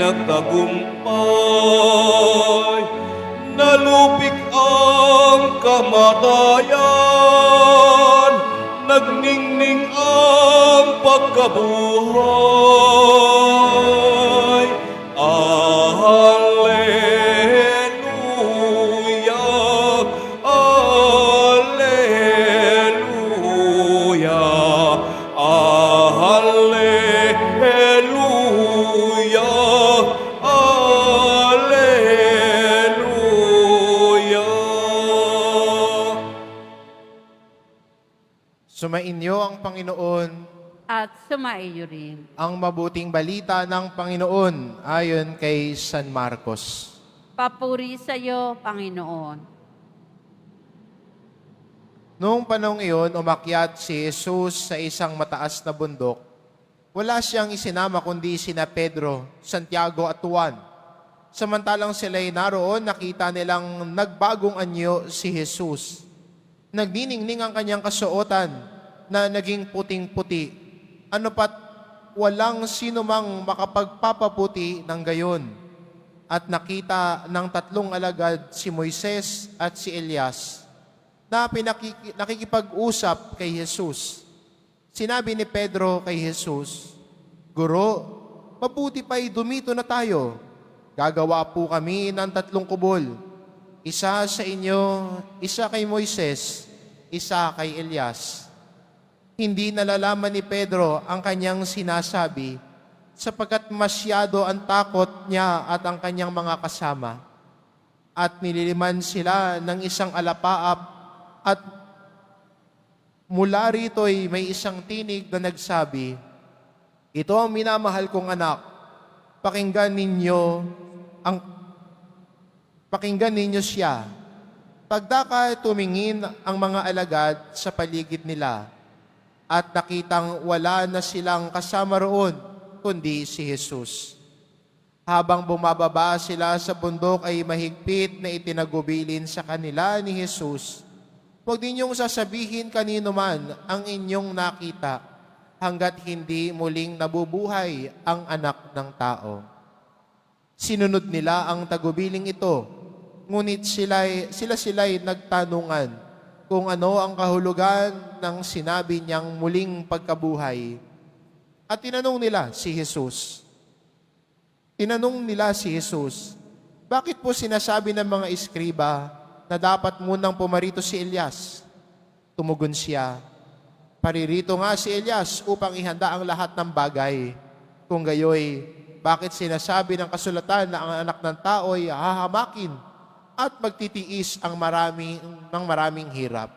nagtagumpay, nalupig ang kamatayan, nagningning ang pagkabuhay. Alleluia, Alleluia, Alleluia, Alleluia. Sumainyo ang Panginoon, at sumaiyo rin. ang mabuting balita ng Panginoon ayon kay San Marcos. Papuri sa iyo, Panginoon. Noong panahong iyon, umakyat si Jesus sa isang mataas na bundok. Wala siyang isinama kundi sina Pedro, Santiago at Juan. Samantalang sila'y naroon, nakita nilang nagbagong anyo si Jesus. Nagniningning ang kanyang kasuotan na naging puting-puti. Ano pat walang sino mang makapagpapaputi ng gayon. At nakita ng tatlong alagad si Moises at si Elias na nakikipag-usap kay Jesus. Sinabi ni Pedro kay Jesus, "Guro, mabuti pa'y dumito na tayo. Gagawa po kami ng 3 kubol. Isa sa inyo, isa kay Moises, isa kay Elias." Hindi nalalaman ni Pedro ang kanyang sinasabi sapagkat masyado ang takot niya at ang kanyang mga kasama. At nililiman sila ng isang alapaap at mula rito'y may isang tinig na nagsabi, "Ito ang minamahal kong anak, pakinggan ninyo siya." Pagdaka tumingin ang mga alagad sa paligid nila at nakitang wala na silang kasama roon kundi si Jesus. Habang bumababa sila sa bundok ay mahigpit na itinagubilin sa kanila ni Jesus, "Huwag ninyong sasabihin kanino man ang inyong nakita hanggat hindi muling nabubuhay ang anak ng tao." Sinunod nila ang tagubiling ito, ngunit sila'y nagtanungan kung ano ang kahulugan ng sinabi niyang muling pagkabuhay. At tinanong nila si Jesus, "Bakit po sinasabi ng mga eskriba na dapat munang pumarito si Elias?" Tumugon siya, "Paririto nga si Elias upang ihanda ang lahat ng bagay. Kung gayoy, bakit sinasabi ng kasulatan na ang anak ng tao ay hahamakin at magtitiis ng maraming hirap?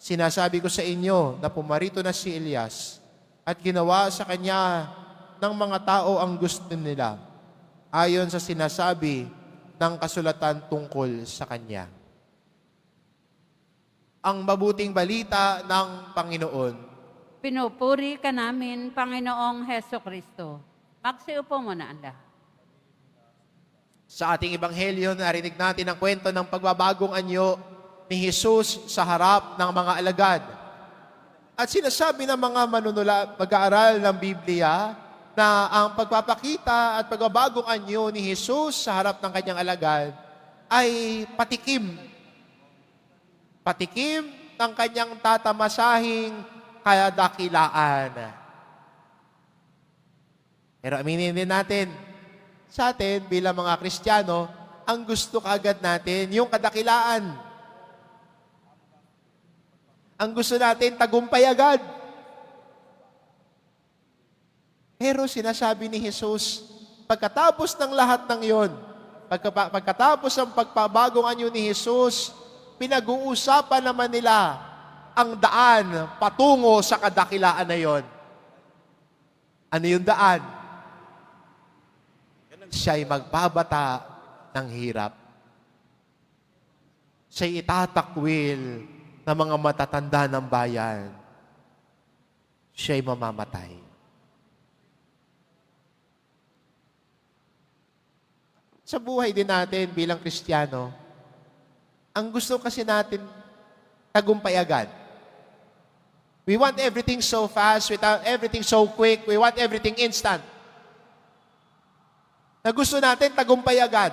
Sinasabi ko sa inyo na pumarito na si Elias at ginawa sa kanya ng mga tao ang gusto nila, ayon sa sinasabi ng kasulatan tungkol sa kanya." Ang mabuting balita ng Panginoon. Pinupuri ka namin, Panginoong Heso Kristo. Magsiupo muna ang lahat. Sa ating ebanghelyo, narinig natin ang kwento ng pagbabagong anyo ni Jesus sa harap ng mga alagad. At sinasabi ng mga mag-aaral ng Biblia na ang pagpapakita at pagbabagong anyo ni Jesus sa harap ng kanyang alagad ay patikim. Patikim ng kanyang tatamasahing kadakilaan. Pero aminin din natin, sa atin bilang mga Kristiyano, ang gusto kaagad natin yung kadakilaan. Ang gusto natin tagumpay agad. Pero sinasabi ni Jesus, pagkatapos ng lahat ng yon, pagkatapos ng pagpabagong anyo ni Jesus, pinag-uusapan naman nila ang daan patungo sa kadakilaan na yon. Ano yung daan? Siya'y magbabata ng hirap. Siya'y itatakwil ng mga matatanda ng bayan. Siya'y mamamatay. Sa buhay din natin bilang Kristiyano, ang gusto kasi natin tagumpay agad. We want everything so fast, we want everything so quick, we want everything instant. na gusto natin tagumpay agad.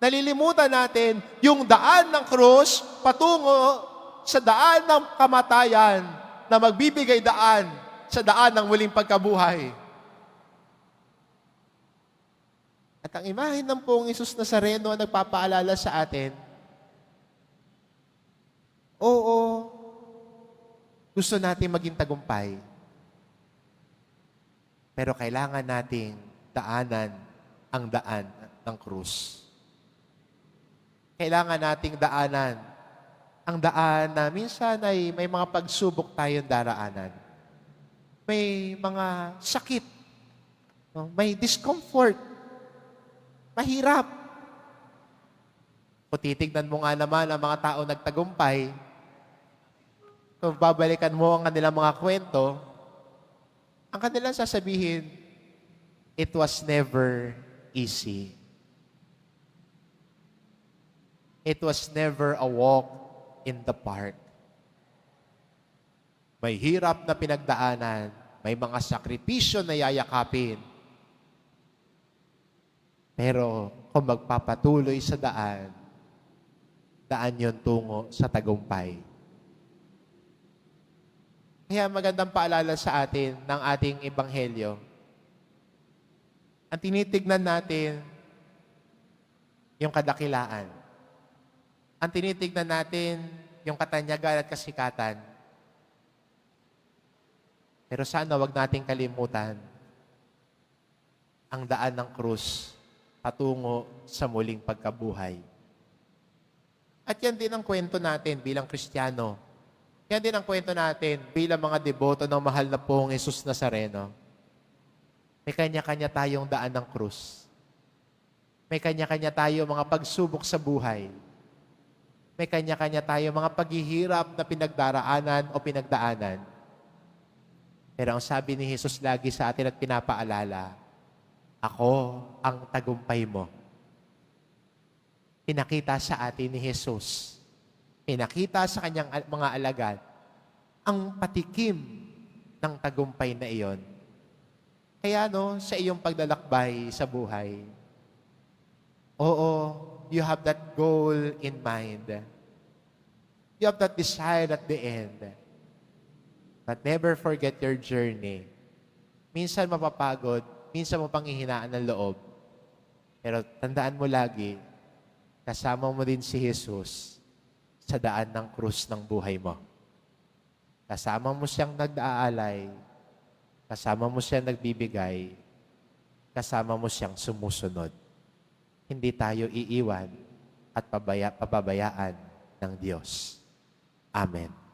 Nalilimutan natin yung daan ng krus patungo sa daan ng kamatayan na magbibigay daan sa daan ng muling pagkabuhay. At ang imahe ng Poong Hesus Nazareno ang nagpapaalala sa atin, oo, gusto natin maging tagumpay. Pero kailangan nating daanan ang daan ng krus. Kailangan nating daanan ang daan na minsan ay may mga pagsubok tayong daraanan. May mga sakit. May discomfort. Mahirap. Kung titignan mo nga naman ang mga tao nagtagumpay, kung babalikan mo ang kanilang mga kwento, ang kanilang sasabihin, it was never easy. It was never a walk in the park. May hirap na pinagdaanan, may mga sakripisyo na yayakapin. Pero kung magpapatuloy sa daan yon tungo sa tagumpay. Kaya magandang paalala sa atin ng ating ebanghelyo. Ang tinitignan natin, yung kadakilaan. Ang tinitignan natin, yung katanyagan at kasikatan. Pero sana wag nating kalimutan ang daan ng krus patungo sa muling pagkabuhay. At yan din ang kwento natin bilang Kristiyano. Yan din ang kwento natin bilang mga deboto ng mahal na Poong Hesus Nazareno. May kanya-kanya tayong daan ng krus. May kanya-kanya tayo mga pagsubok sa buhay. May kanya-kanya tayo mga paghihirap na pinagdaraanan o pinagdaanan. Pero ang sabi ni Jesus lagi sa atin at pinapaalala, ako ang tagumpay mo. Pinakita sa atin ni Jesus. Pinakita sa kanyang mga alagad ang patikim ng tagumpay na iyon. Kaya sa iyong paglalakbay sa buhay, oo, you have that goal in mind. You have that desire at the end. But never forget your journey. Minsan mapapagod, minsan mo panghihinaan ng loob. Pero tandaan mo lagi, kasama mo din si Jesus sa daan ng krus ng buhay mo. Kasama mo siyang nag-aalay, kasama mo siyang nagbibigay, kasama mo siyang sumusunod. Hindi tayo iiwan at pababayaan ng Diyos. Amen.